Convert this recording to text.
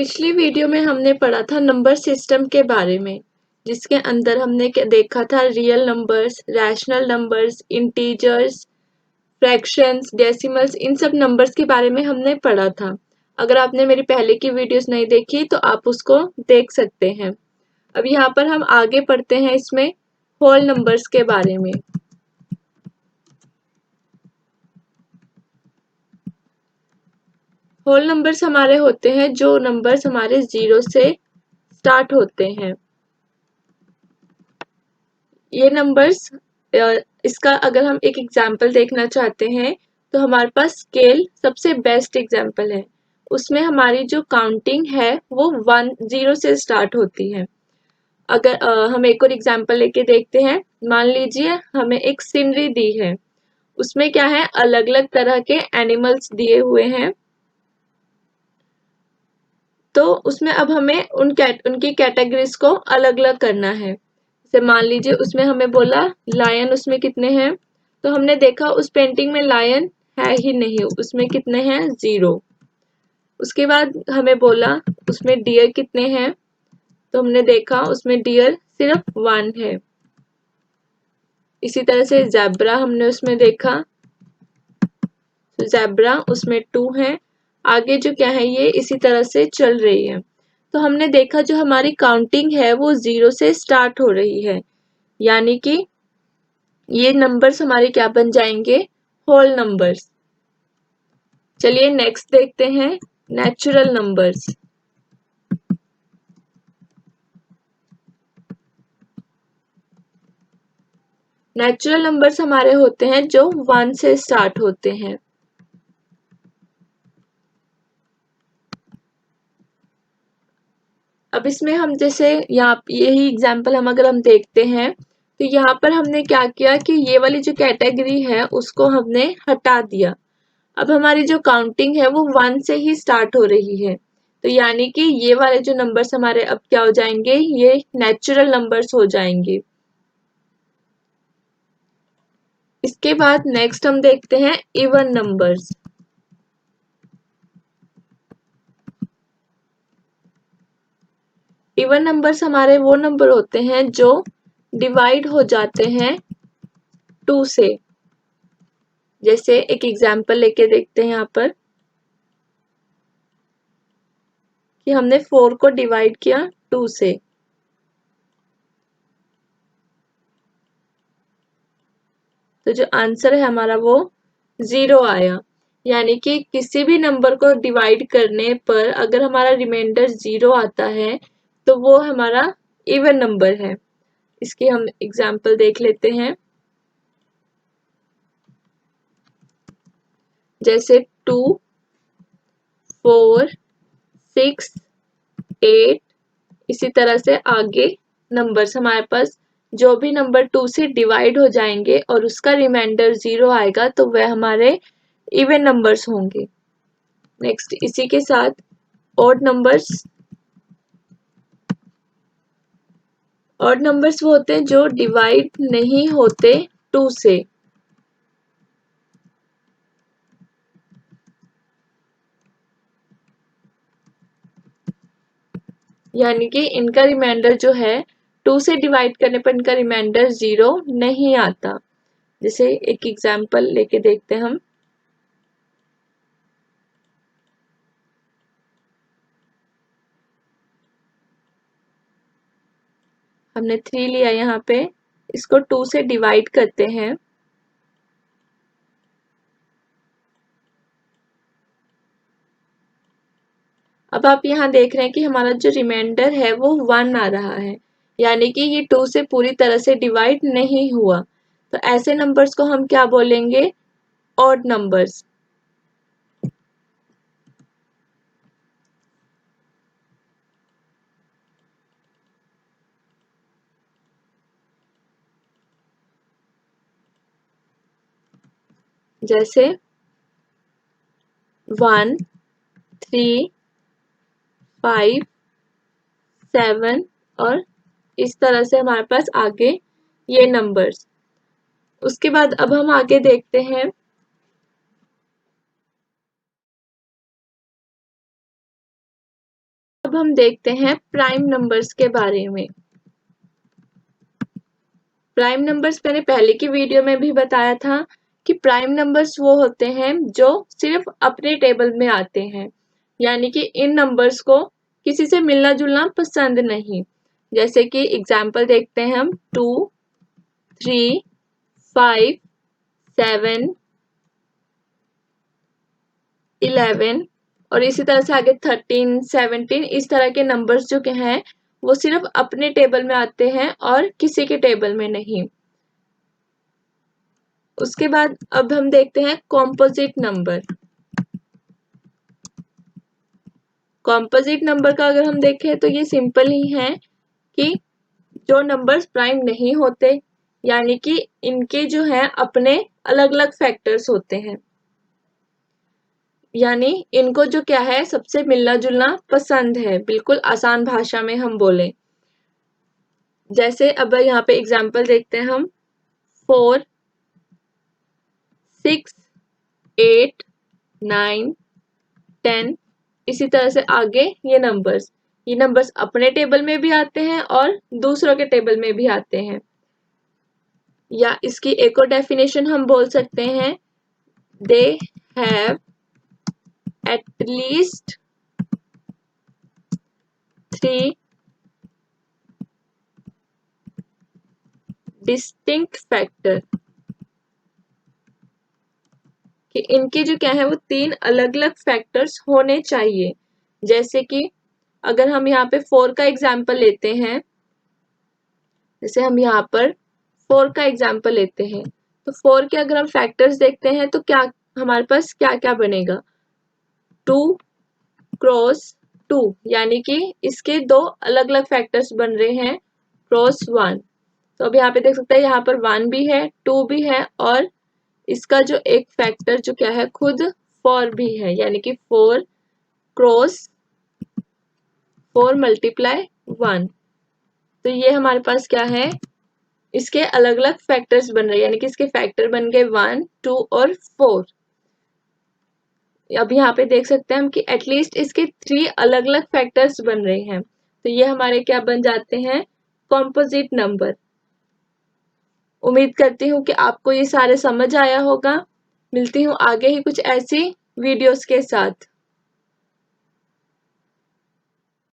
पिछली वीडियो में हमने पढ़ा था नंबर सिस्टम के बारे में, जिसके अंदर हमने देखा था real numbers, rational numbers, integers, fractions, decimals, इन सब नंबर्स के बारे में हमने पढ़ा था। अगर आपने मेरी पहले की वीडियोस नहीं देखी तो आप उसको देख सकते हैं। अब यहाँ पर हम आगे पढ़ते हैं इसमें होल नंबर्स के बारे में। होल नंबर्स हमारे होते हैं जो नंबर्स हमारे 0 से स्टार्ट होते हैं। ये नंबर्स इसका अगर हम एक एग्जाम्पल देखना चाहते हैं तो हमारे पास स्केल सबसे बेस्ट एग्जाम्पल है। उसमें हमारी जो काउंटिंग है वो 0 से स्टार्ट होती है। अगर हम एक और एग्जाम्पल लेके देखते हैं, मान लीजिए हमें एक सीनरी दी है, उसमें क्या है, अलग अलग तरह के एनिमल्स दिए हुए हैं। तो उसमें अब हमें उनकी कैटेगरीज को अलग अलग करना है। जैसे मान लीजिए उसमें हमें बोला लायन, उसमें कितने हैं, तो हमने देखा उस पेंटिंग में लायन है ही नहीं, उसमें कितने हैं, 0। उसके बाद हमें बोला उसमें डियर कितने हैं, तो हमने देखा उसमें डियर सिर्फ 1 है। इसी तरह से ज़ेब्रा हमने उसमें देखा, तो ज़ेब्रा उसमें 2 है। आगे जो क्या है ये इसी तरह से चल रही है। तो हमने देखा जो हमारी काउंटिंग है वो 0 से स्टार्ट हो रही है, यानी कि ये नंबर्स हमारे क्या बन जाएंगे, होल नंबर्स। चलिए नेक्स्ट देखते हैं नेचुरल नंबर्स। नेचुरल नंबर्स हमारे होते हैं जो 1 से स्टार्ट होते हैं। अब इसमें हम जैसे यहाँ यही एग्जाम्पल अगर हम देखते हैं तो यहाँ पर हमने क्या किया कि ये वाली जो कैटेगरी है उसको हमने हटा दिया। अब हमारी जो काउंटिंग है वो 1 से ही स्टार्ट हो रही है, तो यानी कि ये वाले जो नंबर्स हमारे अब क्या हो जाएंगे, ये नेचुरल नंबर्स हो जाएंगे। इसके बाद नेक्स्ट हम देखते हैं इवन नंबर्स। इवन नंबर्स हमारे वो नंबर होते हैं जो डिवाइड हो जाते हैं 2 से। जैसे एक एग्जाम्पल लेके देखते हैं यहाँ पर कि हमने 4 को डिवाइड किया 2 से, तो जो आंसर है हमारा वो 0 आया। यानी कि किसी भी नंबर को डिवाइड करने पर अगर हमारा रिमाइंडर 0 आता है तो वो हमारा इवन नंबर है। इसकी हम एग्जाम्पल देख लेते हैं, जैसे 2, 4, 6, 8, इसी तरह से आगे नंबर्स हमारे पास जो भी नंबर 2 से डिवाइड हो जाएंगे और उसका रिमाइंडर 0 आएगा तो वह हमारे इवन नंबर्स होंगे। नेक्स्ट इसी के साथ ऑड नंबर्स। ऑड नंबर्स वो होते हैं जो डिवाइड नहीं होते 2 से। यानी कि इनका रिमाइंडर जो है 2 से डिवाइड करने पर इनका रिमाइंडर 0 नहीं आता। जैसे एक एग्जाम्पल लेके देखते हैं हम, हमने 3 लिया यहाँ पे, इसको 2 से डिवाइड करते हैं, अब आप यहाँ देख रहे हैं कि हमारा जो रिमाइंडर है वो 1 आ रहा है, यानी कि ये 2 से पूरी तरह से डिवाइड नहीं हुआ। तो ऐसे नंबर्स को हम क्या बोलेंगे, ऑड नंबर्स। जैसे 1, 3, 5, 7 और इस तरह से हमारे पास आगे ये नंबर्स। उसके बाद अब हम आगे देखते हैं अब हम देखते हैं प्राइम नंबर्स के बारे में। प्राइम नंबर्स मैंने पहले की वीडियो में भी बताया था कि प्राइम नंबर्स वो होते हैं जो सिर्फ अपने टेबल में आते हैं, यानी कि इन नंबर्स को किसी से मिलना जुलना पसंद नहीं। जैसे कि एग्जाम्पल देखते हैं हम 2, 3, 5, 7, 11 और इसी तरह से आगे 13, 17 इस तरह के नंबर्स जो के हैं वो सिर्फ अपने टेबल में आते हैं और किसी के टेबल में नहीं। उसके बाद अब हम देखते हैं कॉम्पोजिट नंबर। कॉम्पोजिट नंबर का अगर हम देखें तो ये सिंपल ही है कि जो नंबर्स प्राइम नहीं होते, यानी कि इनके जो है अपने अलग अलग फैक्टर्स होते हैं, यानी इनको जो क्या है सबसे मिलना जुलना पसंद है, बिल्कुल आसान भाषा में हम बोले। जैसे अब यहाँ पे एग्जाम्पल देखते हैं हम 4, 6, 8, 9, 10 इसी तरह से आगे ये नंबर्स अपने टेबल में भी आते हैं और दूसरों के टेबल में भी आते हैं। या इसकी एक और डेफिनेशन हम बोल सकते हैं, they have at least 3 distinct factor, कि इनके जो क्या है वो 3 अलग अलग फैक्टर्स होने चाहिए। जैसे कि अगर हम यहाँ पे 4 का एग्जाम्पल लेते हैं, जैसे हम यहाँ पर 4 का एग्जाम्पल लेते हैं तो 4 के अगर हम फैक्टर्स देखते हैं तो क्या हमारे पास क्या क्या बनेगा, 2 क्रॉस 2, यानी कि इसके 2 अलग अलग फैक्टर्स बन रहे हैं क्रॉस 1। तो अब यहाँ पे देख सकते हैं यहाँ पर 1 भी है, 2 भी है और इसका जो एक फैक्टर जो क्या है खुद 4 भी है, यानी कि 4 क्रॉस 4 मल्टीप्लाई 1। तो ये हमारे पास क्या है, इसके अलग अलग फैक्टर्स बन रहे हैं, यानी कि इसके फैक्टर बन गए 1, 2 और 4। अब यहाँ पे देख सकते हैं हम कि एटलीस्ट इसके 3 अलग अलग फैक्टर्स बन रहे हैं, तो ये हमारे क्या बन जाते हैं, कॉम्पोजिट नंबर। उम्मीद करती हूँ कि आपको ये सारे समझ आया होगा। मिलती हूँ आगे ही कुछ ऐसी वीडियोस के साथ।